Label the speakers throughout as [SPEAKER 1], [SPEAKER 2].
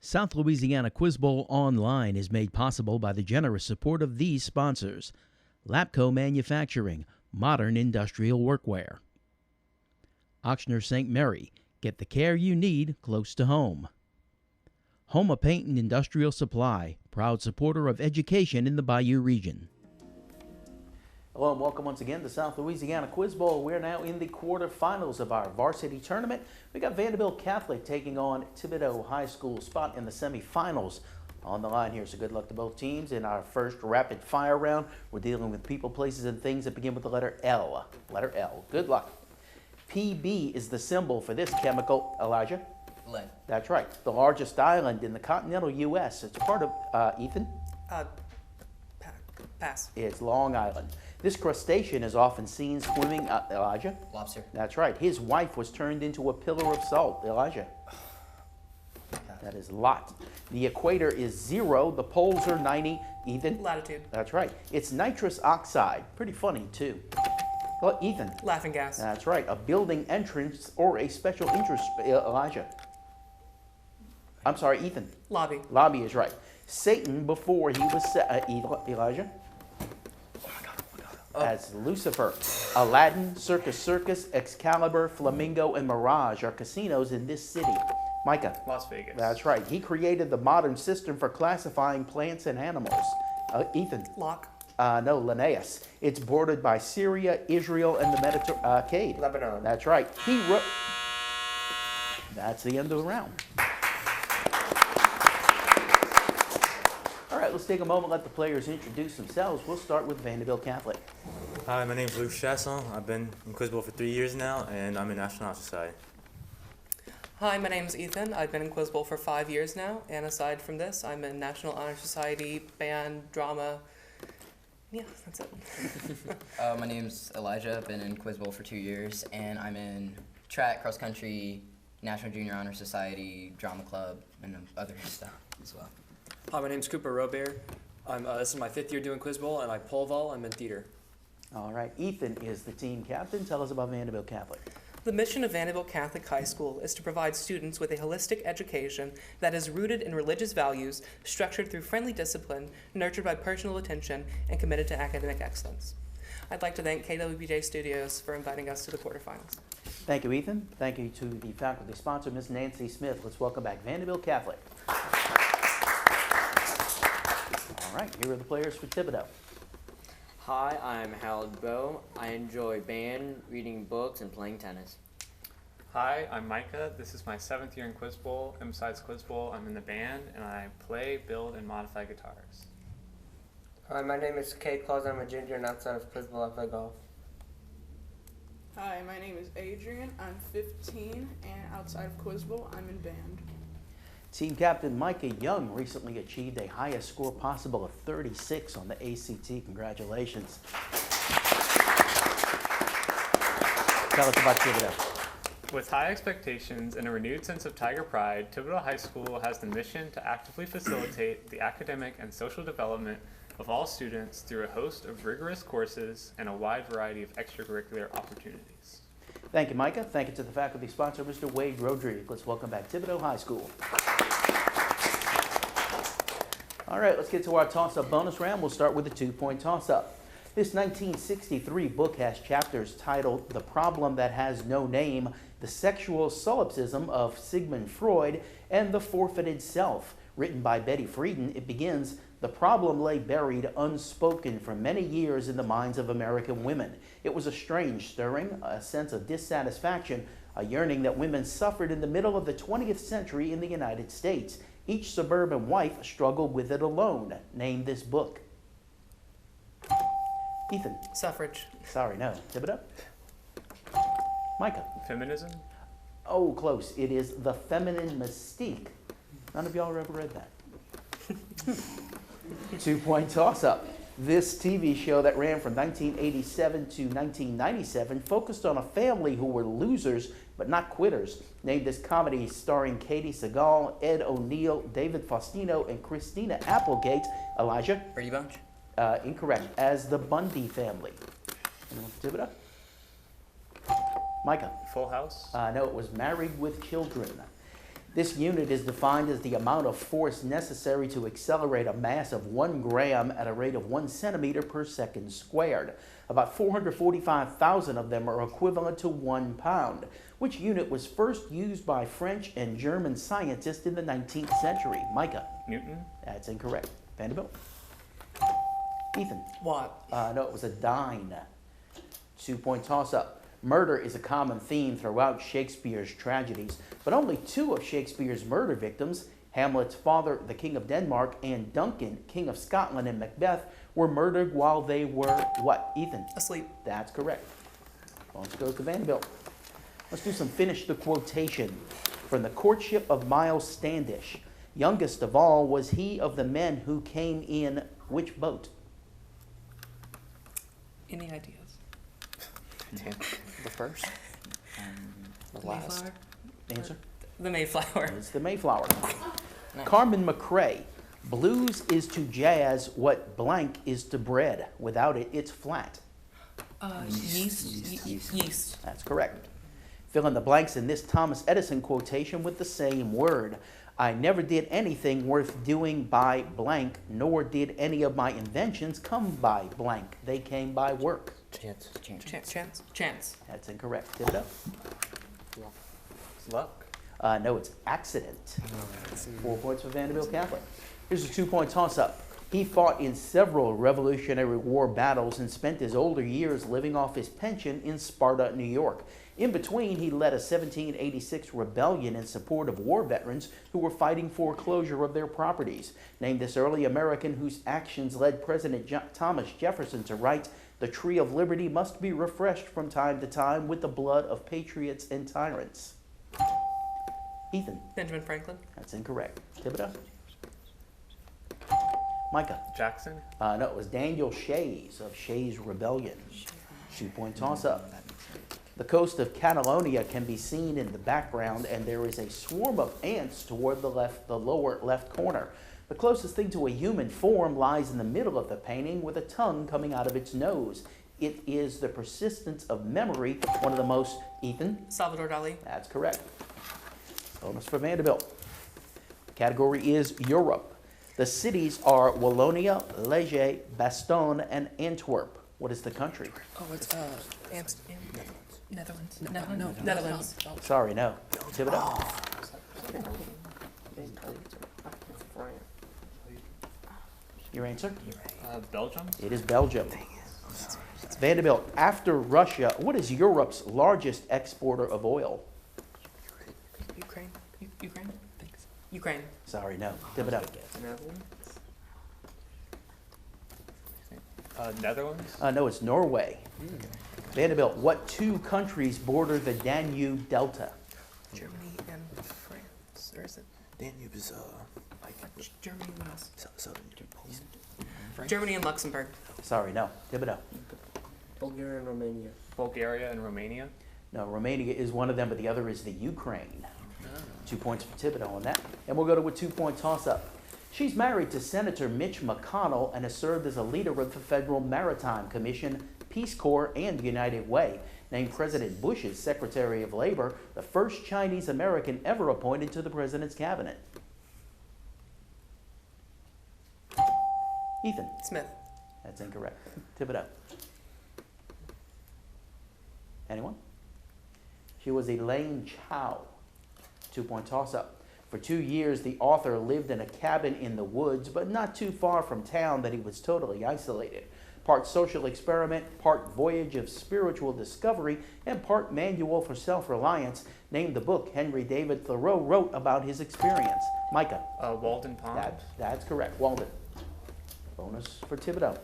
[SPEAKER 1] South Louisiana Quiz Bowl Online is made possible by the generous support of these sponsors: Lapco Manufacturing, modern industrial workwear. Ochsner St. Mary, get the care you need close to home. Homa Paint and Industrial Supply, proud supporter of education in the Bayou region. Hello and welcome once again to South Louisiana Quiz Bowl. We're now in the quarterfinals of our varsity tournament. We got Vandebilt Catholic taking on Thibodaux High School, spot in the semifinals on the line here. So good luck to both teams. In our first rapid fire round, we're dealing with people, places, and things that begin with the letter L. Letter L. Good luck. PB is the symbol for this chemical. Elijah?
[SPEAKER 2] Lead.
[SPEAKER 1] That's right. The largest island in the continental U.S. It's part of, Ethan?
[SPEAKER 2] Pass.
[SPEAKER 1] It's Long Island. This crustacean is often seen swimming, Elijah?
[SPEAKER 2] Lobster.
[SPEAKER 1] That's right. His wife was turned into a pillar of salt, Elijah. That is Lot. The equator is 0. The poles are 90. Ethan?
[SPEAKER 2] Latitude.
[SPEAKER 1] That's right. It's nitrous oxide. Pretty funny, too. Well, Ethan?
[SPEAKER 2] Laughing gas.
[SPEAKER 1] That's right. A building entrance or a special interest, Elijah. I'm sorry, Ethan.
[SPEAKER 2] Lobby.
[SPEAKER 1] Lobby is right. Satan before he was Elijah? As Lucifer. Aladdin, Circus, Excalibur, Flamingo, and Mirage are casinos in this city. Micah.
[SPEAKER 3] Las Vegas.
[SPEAKER 1] That's right. He created the modern system for classifying plants and animals. Ethan.
[SPEAKER 2] Lock.
[SPEAKER 1] No, Linnaeus. It's bordered by Syria, Israel, and the Mediterranean.
[SPEAKER 3] Lebanon.
[SPEAKER 1] That's right. He wrote. That's the end of the round. All right, let's take a moment, let the players introduce themselves. We'll start with Vandebilt Catholic.
[SPEAKER 4] Hi, my name is Luke Chasson. I've been in Quiz Bowl for 3 years now, and I'm in National Honor Society.
[SPEAKER 2] Hi, my name is Ethan. I've been in Quiz Bowl for 5 years now, and aside from this, I'm in National Honor Society, band, drama. Yeah, that's it.
[SPEAKER 5] My name's Elijah. I've been in Quiz Bowl for 2 years, and I'm in track, cross country, National Junior Honor Society, drama club, and other stuff as well.
[SPEAKER 6] Hi, my name's Cooper Robert. This is my 5th year doing Quiz Bowl, and I pole vault. I'm in theater.
[SPEAKER 1] All right, Ethan is the team captain. Tell us about Vandebilt Catholic.
[SPEAKER 2] The mission of Vandebilt Catholic High School is to provide students with a holistic education that is rooted in religious values, structured through friendly discipline, nurtured by personal attention, and committed to academic excellence. I'd like to thank KWBJ Studios for inviting us to the quarterfinals.
[SPEAKER 1] Thank you, Ethan. Thank you to the faculty sponsor, Ms. Nancy Smith. Let's welcome back Vandebilt Catholic. All right, here are the players for Thibodaux.
[SPEAKER 7] Hi, I'm Harold Bowe. I enjoy band, reading books, and playing tennis.
[SPEAKER 3] Hi, I'm Micah. This is my 7th year in Quiz Bowl, and besides Quiz Bowl, I'm in the band, and I play, build, and modify guitars.
[SPEAKER 8] Hi, my name is Kate Claus. I'm a junior, and outside of Quiz Bowl, I play golf.
[SPEAKER 9] Hi, my name is Adrian. I'm 15, and outside of Quiz Bowl, I'm in band.
[SPEAKER 1] Team captain Micah Young recently achieved a highest score possible of 36 on the ACT. Congratulations. Tell us about Thibodaux.
[SPEAKER 3] With high expectations and a renewed sense of Tiger pride, Thibodaux High School has the mission to actively facilitate the academic and social development of all students through a host of rigorous courses and a wide variety of extracurricular opportunities.
[SPEAKER 1] Thank you, Micah. Thank you to the faculty sponsor, Mr. Wade Rodriguez. Let's welcome back Thibodaux High School. All right, let's get to our toss-up bonus round. We'll start with a 2-point toss-up. This 1963 book has chapters titled The Problem That Has No Name, The Sexual Solipsism of Sigmund Freud, and The Forfeited Self. Written by Betty Friedan, it begins, "The problem lay buried, unspoken for many years in the minds of American women. It was a strange stirring, a sense of dissatisfaction, a yearning that women suffered in the middle of the 20th century in the United States. Each suburban wife struggled with it alone. Name this book." Ethan.
[SPEAKER 2] Suffrage.
[SPEAKER 1] Sorry, no. Thibodaux. Micah.
[SPEAKER 3] Feminism?
[SPEAKER 1] Oh, close. It is The Feminine Mystique. None of y'all ever read that. 2-point toss-up. This TV show that ran from 1987 to 1997 focused on a family who were losers but not quitters. Named this comedy starring Katie Seagal, Ed O'Neill, David Faustino, and Christina Applegate. Elijah?
[SPEAKER 5] Brady Bunch?
[SPEAKER 1] Incorrect. As the Bundy Family. Anyone for Thibodaux? Micah?
[SPEAKER 3] Full House?
[SPEAKER 1] No, it was Married with Children. This unit is defined as the amount of force necessary to accelerate a mass of 1 gram at a rate of 1 centimeter per second squared. About 445,000 of them are equivalent to 1 pound, which unit was first used by French and German scientists in the 19th century. Micah?
[SPEAKER 3] Newton?
[SPEAKER 1] That's incorrect. Vandebilt? Ethan?
[SPEAKER 2] Watt.
[SPEAKER 1] No, it was a dine. 2-point toss-up. Murder is a common theme throughout Shakespeare's tragedies, but only 2 of Shakespeare's murder victims, Hamlet's father, the King of Denmark, and Duncan, King of Scotland in Macbeth, were murdered while they were what, Ethan?
[SPEAKER 2] Asleep.
[SPEAKER 1] That's correct. Bonus goes to Vandebilt. Let's do some finish the quotation. From the courtship of Miles Standish, youngest of all was he of the men who came in which boat?
[SPEAKER 2] Any ideas?
[SPEAKER 7] The first? The last?
[SPEAKER 2] Mayflower?
[SPEAKER 1] Answer?
[SPEAKER 2] The Mayflower.
[SPEAKER 1] It's the Mayflower.
[SPEAKER 5] Nice.
[SPEAKER 1] Carmen McRae. Blues is to jazz what blank is to bread. Without it, it's flat.
[SPEAKER 2] Yeast.
[SPEAKER 1] That's correct. Fill in the blanks in this Thomas Edison quotation with the same word. I never did anything worth doing by blank, nor did any of my inventions come by blank. They came by work.
[SPEAKER 7] Chance.
[SPEAKER 2] Chance.
[SPEAKER 1] That's incorrect. Tip it up.
[SPEAKER 3] Luck?
[SPEAKER 1] No, it's accident. 4 points for Vandebilt Catholic. Here's a 2-point toss-up. He fought in several Revolutionary War battles and spent his older years living off his pension in Sparta, New York. In between, he led a 1786 rebellion in support of war veterans who were fighting foreclosure of their properties. Named this early American whose actions led President Thomas Jefferson to write, "The tree of liberty must be refreshed from time to time with the blood of patriots and tyrants." Ethan?
[SPEAKER 2] Benjamin Franklin.
[SPEAKER 1] That's incorrect. Thibodaux? Micah?
[SPEAKER 3] Jackson?
[SPEAKER 1] No, it was Daniel Shays of Shays' Rebellion. 2-point toss-up. The coast of Catalonia can be seen in the background, and there is a swarm of ants toward the lower left corner. The closest thing to a human form lies in the middle of the painting with a tongue coming out of its nose. It is the persistence of memory, one of the most... Ethan?
[SPEAKER 2] Salvador Dali.
[SPEAKER 1] That's correct. Bonus for Vandebilt. The category is Europe. The cities are Wallonia, Liège, Bastogne, and Antwerp. What is the country?
[SPEAKER 2] Oh, it's Amsterdam. Netherlands. No. Netherlands.
[SPEAKER 1] Sorry, no. Thibodaux. Your answer?
[SPEAKER 3] Belgium?
[SPEAKER 1] It is Belgium. Vandebilt, after Russia, what is Europe's largest exporter of oil?
[SPEAKER 2] Ukraine. Ukraine. Thanks. Ukraine.
[SPEAKER 1] Sorry, no. Thibodaux.
[SPEAKER 3] Netherlands?
[SPEAKER 1] No, it's Norway. Vandebilt, what 2 countries border the Danube Delta?
[SPEAKER 2] Germany and France. Or is it?
[SPEAKER 7] Danube is
[SPEAKER 2] Germany and us.
[SPEAKER 7] southern Poland.
[SPEAKER 2] Germany and Luxembourg.
[SPEAKER 1] Sorry, no. Thibodaux.
[SPEAKER 8] Bulgaria and Romania.
[SPEAKER 3] Bulgaria and Romania?
[SPEAKER 1] No, Romania is one of them, but the other is the Ukraine. 2 points for Thibodaux on that. And we'll go to a 2-point toss-up. She's married to Senator Mitch McConnell and has served as a leader of the Federal Maritime Commission, Peace Corps, and United Way. Named President Bush's Secretary of Labor, the first Chinese American ever appointed to the president's cabinet. Ethan?
[SPEAKER 2] Smith.
[SPEAKER 1] That's incorrect. Thibodaux. Anyone? She was Elaine Chao. 2-point toss-up. For 2 years, the author lived in a cabin in the woods, but not too far from town that he was totally isolated. Part social experiment, part voyage of spiritual discovery, and part manual for self-reliance. Named the book Henry David Thoreau wrote about his experience. Micah?
[SPEAKER 3] Walden Pond?
[SPEAKER 1] That's correct. Walden. Bonus for Thibodaux.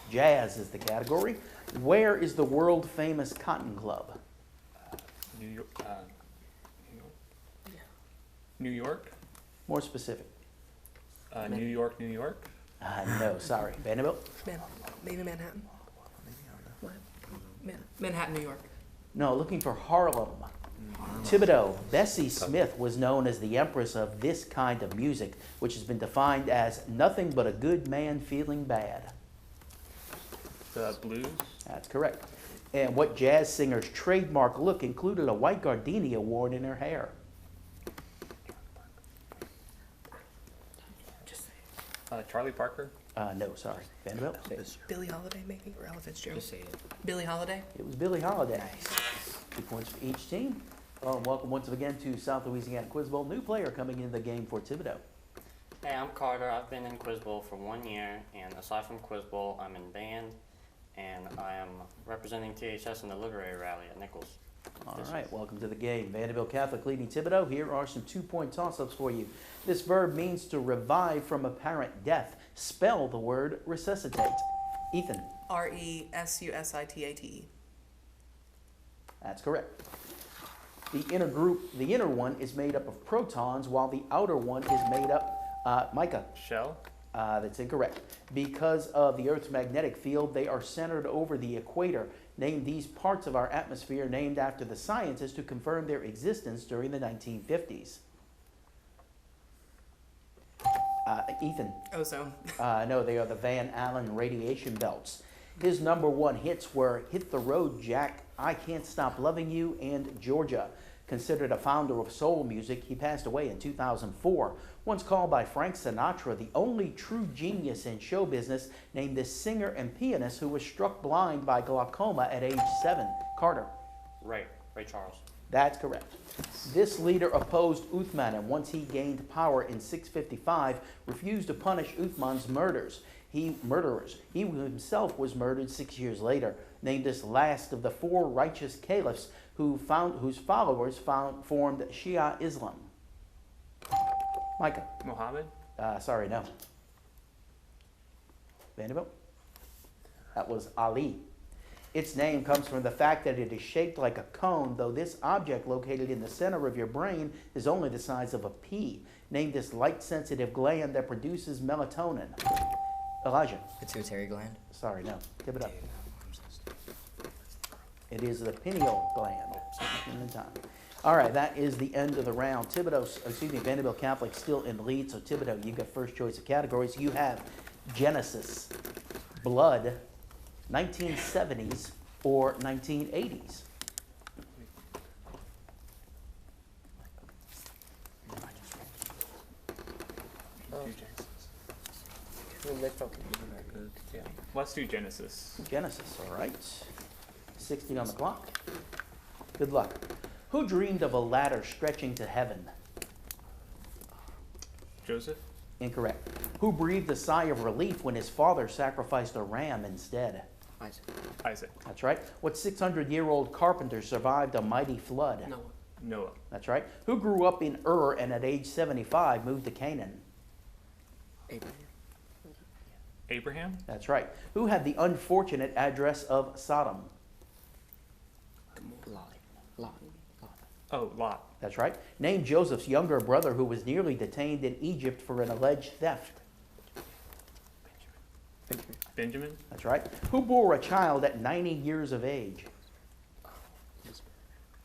[SPEAKER 1] Jazz is the category. Where is the world-famous Cotton Club?
[SPEAKER 3] New York? New York?
[SPEAKER 1] More specific.
[SPEAKER 3] New York, New York?
[SPEAKER 1] No, sorry. Vandebilt?
[SPEAKER 2] Maybe Manhattan. What? Manhattan, New York.
[SPEAKER 1] No, looking for Harlem. Thibodaux. Bessie Smith was known as the empress of this kind of music, which has been defined as nothing but a good man feeling bad.
[SPEAKER 3] The blues?
[SPEAKER 1] That's correct. And what jazz singer's trademark look included a white gardenia worn in her hair?
[SPEAKER 3] Charlie Parker.
[SPEAKER 1] No, sorry. Vandebilt?
[SPEAKER 2] Billie Holiday, maybe, or Ella Fitzgerald.
[SPEAKER 5] Just say it.
[SPEAKER 2] Billie Holiday.
[SPEAKER 1] It was Billie Holiday. 2 points for each team. Welcome once again to South Louisiana Quiz Bowl. New player coming into the game for Thibodaux.
[SPEAKER 10] Hey, I'm Carter. I've been in Quiz Bowl for 1 year, and aside from Quiz Bowl, I'm in band, and I am representing THS in the literary rally at Nichols.
[SPEAKER 1] All right, welcome to the game. Vandebilt Catholic leading Thibodaux. Here are some 2-point toss-ups for you. This verb means to revive from apparent death. Spell the word resuscitate. Ethan.
[SPEAKER 2] Resuscitate.
[SPEAKER 1] That's correct. The inner one is made up of protons, while the outer one is made up, Micah.
[SPEAKER 3] Shell.
[SPEAKER 1] That's incorrect. Because of the Earth's magnetic field, they are centered over the equator. Name these parts of our atmosphere named after the scientists who confirmed their existence during the 1950s. Ethan.
[SPEAKER 2] Ozone.
[SPEAKER 1] No, they are the Van Allen radiation belts. His #1 hits were Hit the Road, Jack, I Can't Stop Loving You, and Georgia. Considered a founder of soul music, he passed away in 2004. Once called by Frank Sinatra the only true genius in show business, named this singer and pianist who was struck blind by glaucoma at age 7. Carter.
[SPEAKER 10] Ray Charles.
[SPEAKER 1] That's correct. This leader opposed Uthman, and once he gained power in 655, refused to punish Uthman's murderers. He himself was murdered 6 years later. Named this last of the 4 righteous caliphs whose followers formed Shia Islam. Micah.
[SPEAKER 3] Muhammad.
[SPEAKER 1] Sorry, no. Vandebilt? That was Ali. Its name comes from the fact that it is shaped like a cone, though this object located in the center of your brain is only the size of a pea. Name this light-sensitive gland that produces melatonin. Elijah.
[SPEAKER 5] Pituitary gland.
[SPEAKER 1] Sorry, no. Give it up. It is the pineal gland. All right, that is the end of the round. Vandebilt Catholic still in the lead, so Thibodaux, you've got first choice of categories. You have Genesis, blood, 1970s, or 1980s.
[SPEAKER 3] Let's do Genesis.
[SPEAKER 1] Genesis, all right. 60 on the clock. Good luck. Who dreamed of a ladder stretching to heaven?
[SPEAKER 3] Joseph.
[SPEAKER 1] Incorrect. Who breathed a sigh of relief when his father sacrificed a ram instead?
[SPEAKER 3] Isaac.
[SPEAKER 1] That's right. What 600-year-old carpenter survived a mighty flood?
[SPEAKER 3] Noah.
[SPEAKER 1] That's right. Who grew up in Ur and at age 75 moved to Canaan?
[SPEAKER 3] Abraham.
[SPEAKER 1] That's right. Who had the unfortunate address of Sodom?
[SPEAKER 3] Lot.
[SPEAKER 1] That's right. Name Joseph's younger brother who was nearly detained in Egypt for an alleged theft.
[SPEAKER 3] Benjamin.
[SPEAKER 1] That's right. Who bore a child at 90 years of age?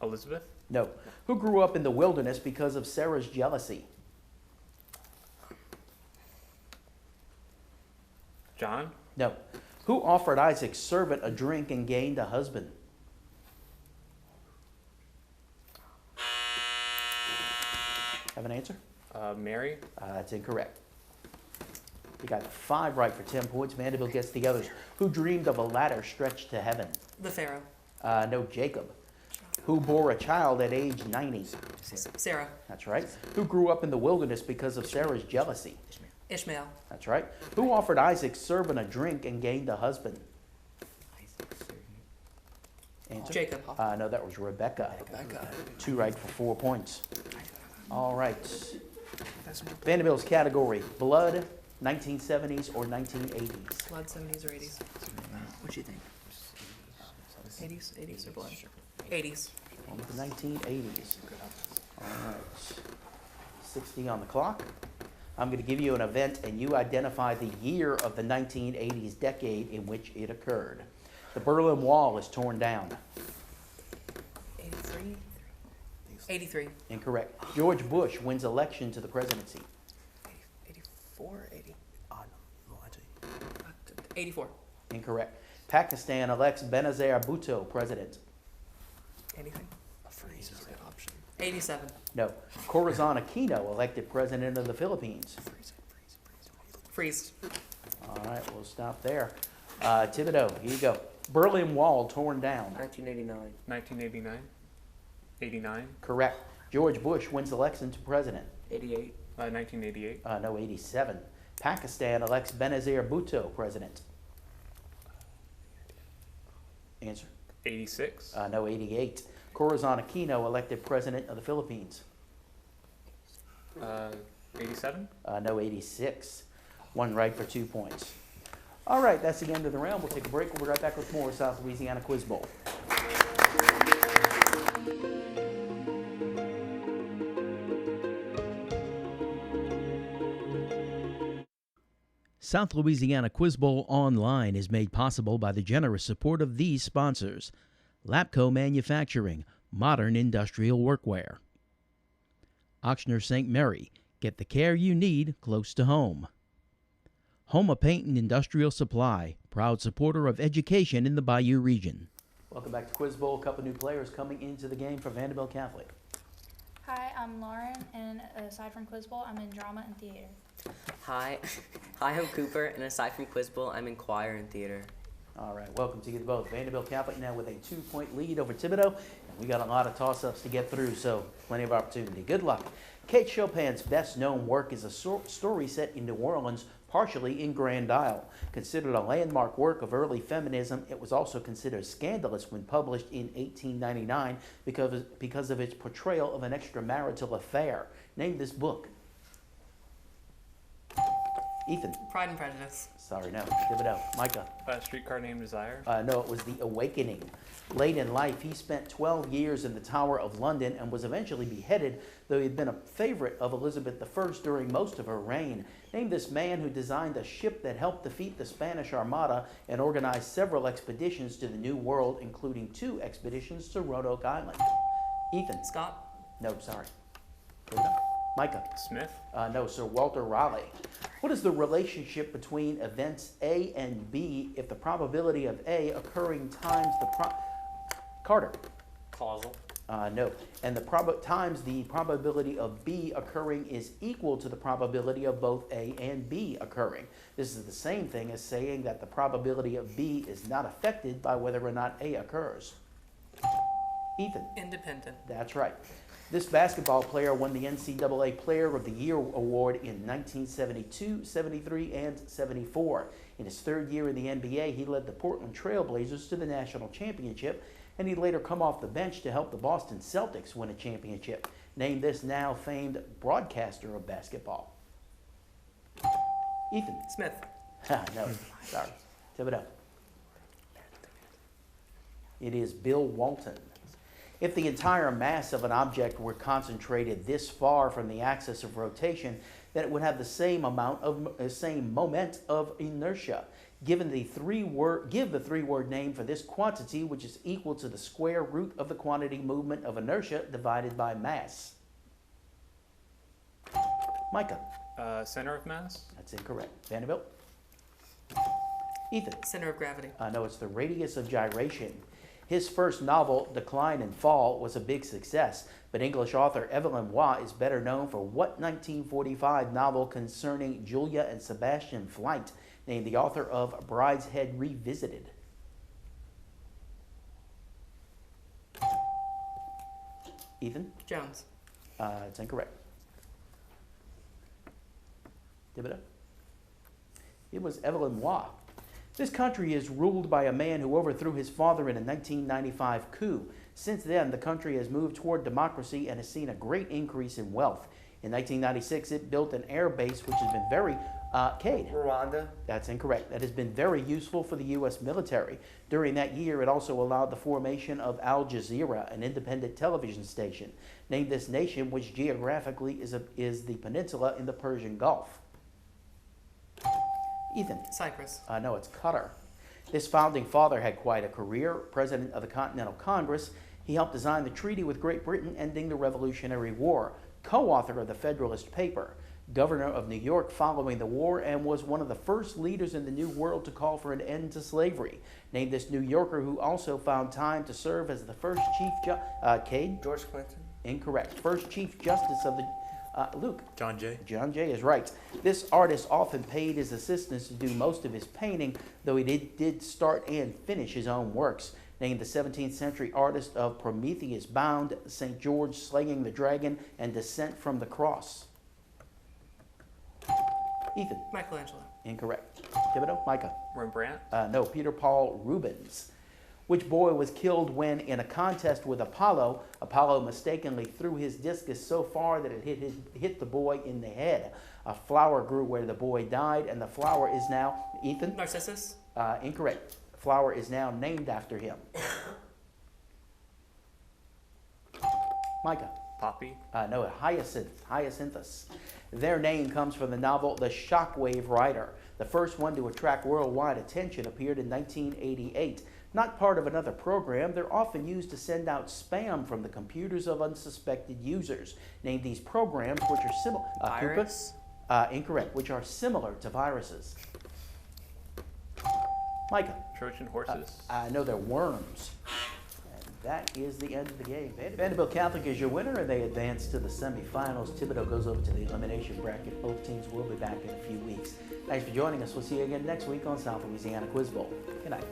[SPEAKER 3] Elizabeth.
[SPEAKER 1] No. Who grew up in the wilderness because of Sarah's jealousy?
[SPEAKER 3] John.
[SPEAKER 1] No. Who offered Isaac's servant a drink and gained a husband? Have an answer?
[SPEAKER 3] Mary.
[SPEAKER 1] That's incorrect. You got 5 right for 10 points. Vandebilt gets the others. Who dreamed of a ladder stretched to heaven?
[SPEAKER 2] The Pharaoh.
[SPEAKER 1] No, Jacob. Who bore a child at age 90?
[SPEAKER 2] Sarah.
[SPEAKER 1] That's right. Who grew up in the wilderness because of Sarah's jealousy?
[SPEAKER 2] Ishmael.
[SPEAKER 1] That's right. Who offered Isaac's servant a drink and gained a husband? Answer?
[SPEAKER 2] Jacob.
[SPEAKER 1] No, that was Rebecca. 2 right for 4 points. All right. Vandebilt's category, blood, 1970s or 1980s?
[SPEAKER 2] Blood, 70s or 80s? What do you think? 80s or blood? 80s.
[SPEAKER 1] On with the 1980s. All right. 60 on the clock. I'm going to give you an event, and you identify the year of the 1980s decade in which it occurred. The Berlin Wall is torn down.
[SPEAKER 2] 83? 83.
[SPEAKER 1] Incorrect. George Bush wins election to the presidency.
[SPEAKER 2] 84? 80? 84.
[SPEAKER 1] Incorrect. Pakistan elects Benazir Bhutto president.
[SPEAKER 2] Anything? 87.
[SPEAKER 1] No. Corazon Aquino elected president of the Philippines.
[SPEAKER 2] Freeze.
[SPEAKER 1] All right, we'll stop there. Thibodaux, here you go. Berlin Wall torn down.
[SPEAKER 8] 1989.
[SPEAKER 3] 1989. 89.
[SPEAKER 1] Correct. George Bush wins election to president.
[SPEAKER 8] 88.
[SPEAKER 3] 1988.
[SPEAKER 1] No, 87. Pakistan elects Benazir Bhutto president. Answer.
[SPEAKER 3] 86.
[SPEAKER 1] No, 88. Corazon Aquino elected president of the Philippines.
[SPEAKER 3] 87.
[SPEAKER 1] No, 86. One right for 2 points. All right, that's the end of the round. We'll take a break. We'll be right back with more South Louisiana Quiz Bowl. South Louisiana Quiz Bowl Online is made possible by the generous support of these sponsors: Lapco Manufacturing, modern industrial workwear; Ochsner St. Mary, get the care you need close to home; Homa Paint and Industrial Supply, proud supporter of education in the Bayou region. Welcome back to Quiz Bowl. A couple new players coming into the game for Vandebilt Catholic.
[SPEAKER 11] Hi, I'm Lauren, and aside from Quiz Bowl, I'm in drama and theater.
[SPEAKER 12] Hi, I'm Cooper, and aside from Quiz Bowl, I'm in choir and theater.
[SPEAKER 1] All right, welcome to you both. Vandebilt Catholic now with a 2-point lead over Thibodaux, and we got a lot of toss-ups to get through, so plenty of opportunity. Good luck. Kate Chopin's best-known work is a story set in New Orleans, partially in Grand Isle. Considered a landmark work of early feminism, it was also considered scandalous when published in 1899 because of its portrayal of an extramarital affair. Name this book. Ethan.
[SPEAKER 2] Pride and Prejudice.
[SPEAKER 1] Sorry, no. Thibodaux. Micah.
[SPEAKER 3] Streetcar Named Desire.
[SPEAKER 1] No, it was The Awakening. Late in life, he spent 12 years in the Tower of London and was eventually beheaded, though he had been a favorite of Elizabeth I during most of her reign. Name this man who designed a ship that helped defeat the Spanish Armada and organized several expeditions to the New World, including 2 expeditions to Roanoke Island. Ethan.
[SPEAKER 2] Scott.
[SPEAKER 1] No, sorry. Micah.
[SPEAKER 3] Smith.
[SPEAKER 1] No, Sir Walter Raleigh. What is the relationship between events A and B if the probability of A occurring times the Carter.
[SPEAKER 10] Causal.
[SPEAKER 1] No. And times the probability of B occurring is equal to the probability of both A and B occurring. This is the same thing as saying that the probability of B is not affected by whether or not A occurs. Ethan.
[SPEAKER 2] Independent.
[SPEAKER 1] That's right. This basketball player won the NCAA Player of the Year award in 1972, 73, and 74. In his 3rd year in the NBA, he led the Portland Trail Blazers to the national championship, and he'd later come off the bench to help the Boston Celtics win a championship. Name this now famed broadcaster of basketball. Ethan.
[SPEAKER 2] Smith.
[SPEAKER 1] No, sorry. Thibodaux. It is Bill Walton. If the entire mass of an object were concentrated this far from the axis of rotation, then it would have the same moment of inertia. Give the three-word name for this quantity, which is equal to the square root of the quantity movement of inertia divided by mass. Micah.
[SPEAKER 3] Center of mass.
[SPEAKER 1] That's incorrect. Vandebilt. Ethan.
[SPEAKER 2] Center of gravity.
[SPEAKER 1] No, it's the radius of gyration. His first novel, Decline and Fall, was a big success, but English author Evelyn Waugh is better known for what 1945 novel concerning Julia and Sebastian Flight, named the author of Brideshead Revisited? Ethan?
[SPEAKER 2] Jones.
[SPEAKER 1] It's incorrect. Thibodaux? It was Evelyn Waugh. This country is ruled by a man who overthrew his father in a 1995 coup. Since then, the country has moved toward democracy and has seen a great increase in wealth. In 1996, it built an air base which has been very... Cade.
[SPEAKER 8] Rwanda.
[SPEAKER 1] That's incorrect. That has been very useful for the U.S. military. During that year, it also allowed the formation of Al Jazeera, an independent television station. Name this nation, which geographically is the peninsula in the Persian Gulf. Ethan.
[SPEAKER 2] Cyprus.
[SPEAKER 1] No, it's Qatar. This founding father had quite a career. President of the Continental Congress, he helped design the treaty with Great Britain ending the Revolutionary War, co-author of the Federalist Paper, governor of New York following the war, and was one of the first leaders in the New World to call for an end to slavery. Named this New Yorker who also found time to serve as the first Chief Justice. Cade?
[SPEAKER 8] George Clinton.
[SPEAKER 1] Incorrect. First Chief Justice of the Luke.
[SPEAKER 4] John Jay.
[SPEAKER 1] John Jay is right. This artist often paid his assistants to do most of his painting, though he did start and finish his own works. Named the 17th century artist of Prometheus Bound, St. George Slaying the Dragon, and Descent from the Cross. Ethan.
[SPEAKER 2] Michelangelo.
[SPEAKER 1] Incorrect. Thibodaux. Micah.
[SPEAKER 3] Rembrandt.
[SPEAKER 1] No, Peter Paul Rubens. Which boy was killed when, in a contest with Apollo, Apollo mistakenly threw his discus so far that it hit the boy in the head? A flower grew where the boy died, and the flower is now, Ethan?
[SPEAKER 2] Narcissus.
[SPEAKER 1] Incorrect. The flower is now named after him. Micah.
[SPEAKER 3] Poppy.
[SPEAKER 1] No, Hyacinthus. Their name comes from the novel The Shockwave Rider. The first one to attract worldwide attention appeared in 1988. Not part of another program, they're often used to send out spam from the computers of unsuspected users. Name these programs which are similar.
[SPEAKER 12] Virus?
[SPEAKER 1] Incorrect. Which are similar to viruses. Micah.
[SPEAKER 3] Trojan horses.
[SPEAKER 1] No, they're worms. And that is the end of the game. Vandebilt Catholic is your winner, and they advance to the semifinals. Thibodaux goes over to the elimination bracket. Both teams will be back in a few weeks. Thanks for joining us. We'll see you again next week on South Louisiana Quiz Bowl. Good night.